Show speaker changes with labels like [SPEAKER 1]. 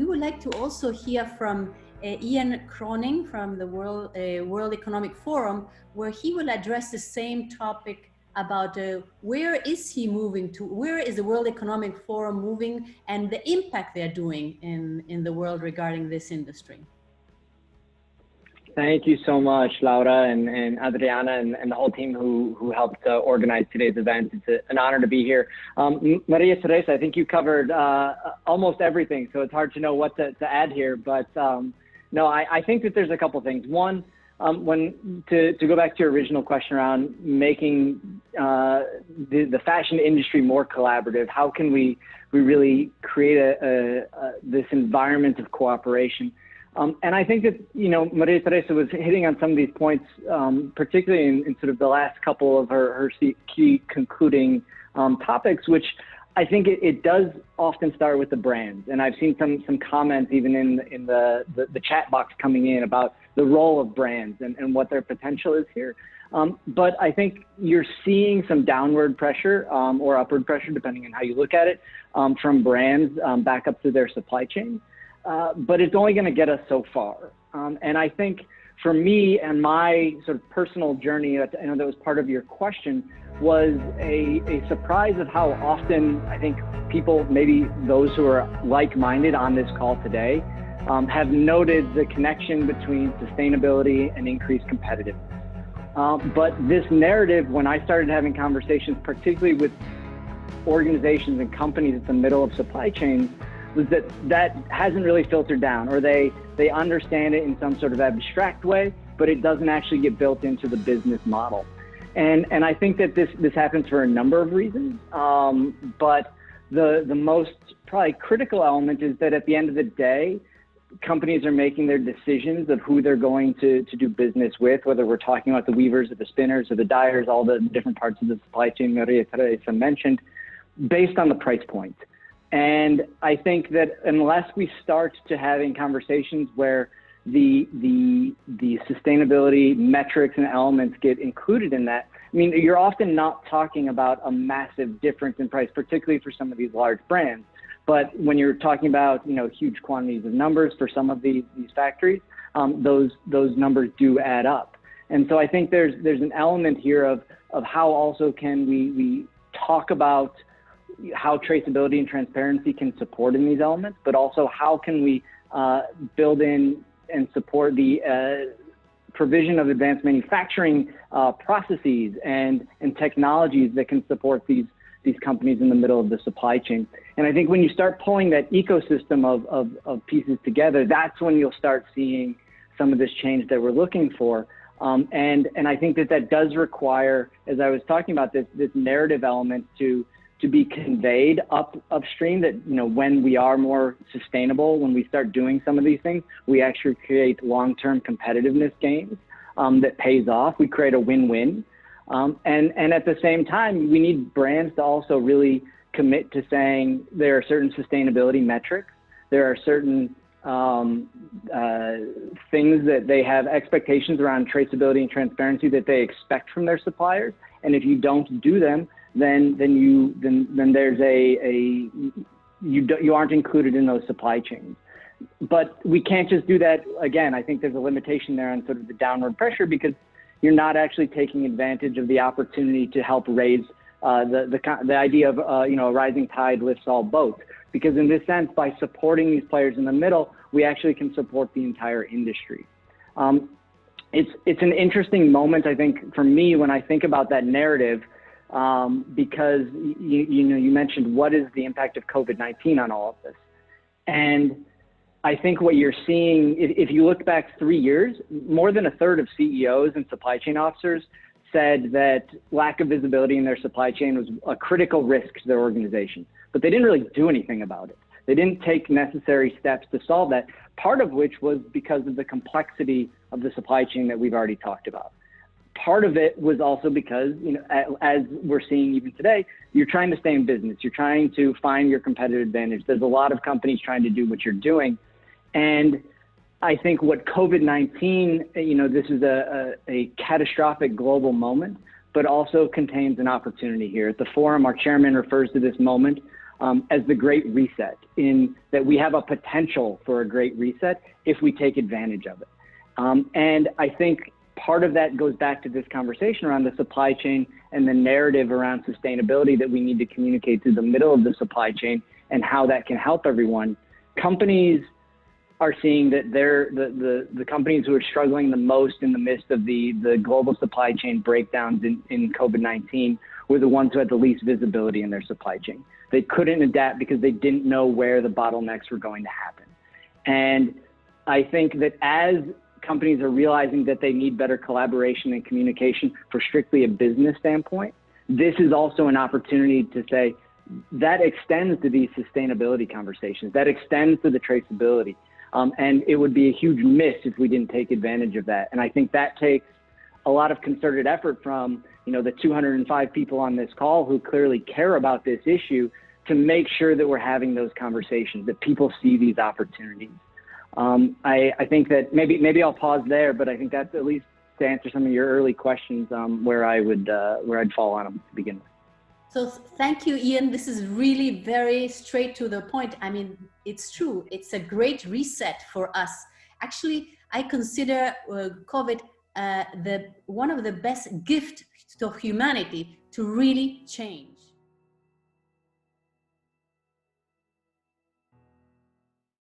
[SPEAKER 1] we would like to also hear from Ian Cronin from the World Economic Forum, where he will address the same topic about where is he moving to, where is the World Economic Forum moving, and the impact they're doing in the world regarding this industry.
[SPEAKER 2] Thank you so much, Laura and Adriana and the whole team who helped organize today's event. It's an honor to be here. Maria Teresa, I think you covered almost everything, so it's hard to know what to add here. But no, I think that there's a couple things. One, to go back to your original question around making the fashion industry more collaborative, how can we really create this environment of cooperation? And I think that, Maria Teresa was hitting on some of these points, particularly in sort of the last couple of her key concluding topics, which I think it does often start with the brands. And I've seen some comments even in the chat box coming in about the role of brands and what their potential is here. But I think you're seeing some downward pressure or upward pressure, depending on how you look at it, from brands back up to their supply chain. But it's only going to get us so far. And I think for me and my sort of personal journey, I know that was part of your question, was a surprise of how often I think people, maybe those who are like-minded on this call today, have noted the connection between sustainability and increased competitiveness. But this narrative, when I started having conversations, particularly with organizations and companies at the middle of supply chains, was that hasn't really filtered down, or they understand it in some sort of abstract way, but it doesn't actually get built into the business model. And I think that this happens for a number of reasons. But the most probably critical element is that at the end of the day, companies are making their decisions of who they're going to do business with, whether we're talking about the weavers or the spinners or the dyers, all the different parts of the supply chain Maria Teresa mentioned, based on the price point. And I think that unless we start to having conversations where the sustainability metrics and elements get included in that, I mean, you're often not talking about a massive difference in price, particularly for some of these large brands. But when you're talking about, huge quantities of numbers for some of these factories, those numbers do add up. And so I think there's an element here of how also can we talk about how traceability and transparency can support in these elements, but also how can we build in and support the provision of advanced manufacturing processes and technologies that can support these companies in the middle of the supply chain. And I think when you start pulling that ecosystem of pieces together, that's when you'll start seeing some of this change that we're looking for. And I think that does require, as I was talking about, this narrative element to be conveyed upstream, that when we are more sustainable, when we start doing some of these things, we actually create long-term competitiveness gains that pays off. We create a win-win. And at the same time, we need brands to also really commit to saying there are certain sustainability metrics. There are certain things that they have expectations around traceability and transparency that they expect from their suppliers. And if you don't do them, then there's you aren't included in those supply chains. But we can't just do that. Again, I think there's a limitation there on sort of the downward pressure, because you're not actually taking advantage of the opportunity to help raise the idea of a rising tide lifts all boats. Because in this sense, by supporting these players in the middle, we actually can support the entire industry. It's an interesting moment, I think, for me when I think about that narrative. Because you mentioned what is the impact of COVID-19 on all of this. And I think what you're seeing, if you look back 3 years, more than a third of CEOs and supply chain officers said that lack of visibility in their supply chain was a critical risk to their organization, but they didn't really do anything about it. They didn't take necessary steps to solve that, part of which was because of the complexity of the supply chain that we've already talked about. Part of it was also because, as we're seeing even today, you're trying to stay in business. You're trying to find your competitive advantage. There's a lot of companies trying to do what you're doing. And I think what COVID-19, this is a catastrophic global moment, but also contains an opportunity here. At the forum, our chairman refers to this moment as the Great Reset, in that we have a potential for a Great Reset if we take advantage of it. And I think part of that goes back to this conversation around the supply chain and the narrative around sustainability that we need to communicate through the middle of the supply chain and how that can help everyone. Companies are seeing that the companies who are struggling the most in the midst of the global supply chain breakdowns in COVID-19 were the ones who had the least visibility in their supply chain. They couldn't adapt because they didn't know where the bottlenecks were going to happen. And I think that as companies are realizing that they need better collaboration and communication for strictly a business standpoint, this is also an opportunity to say that extends to these sustainability conversations, that extends to the traceability. And it would be a huge miss if we didn't take advantage of that. And I think that takes a lot of concerted effort from, you know, the 205 people on this call who clearly care about this issue to make sure that we're having those conversations, that people see these opportunities. I think that maybe I'll pause there, but I think that's at least to answer some of your early questions where I'd fall on them to begin with.
[SPEAKER 1] So thank you, Ian. This is really very straight to the point. I mean, it's true. It's a great reset for us. Actually, I consider COVID one of the best gifts to humanity to really change.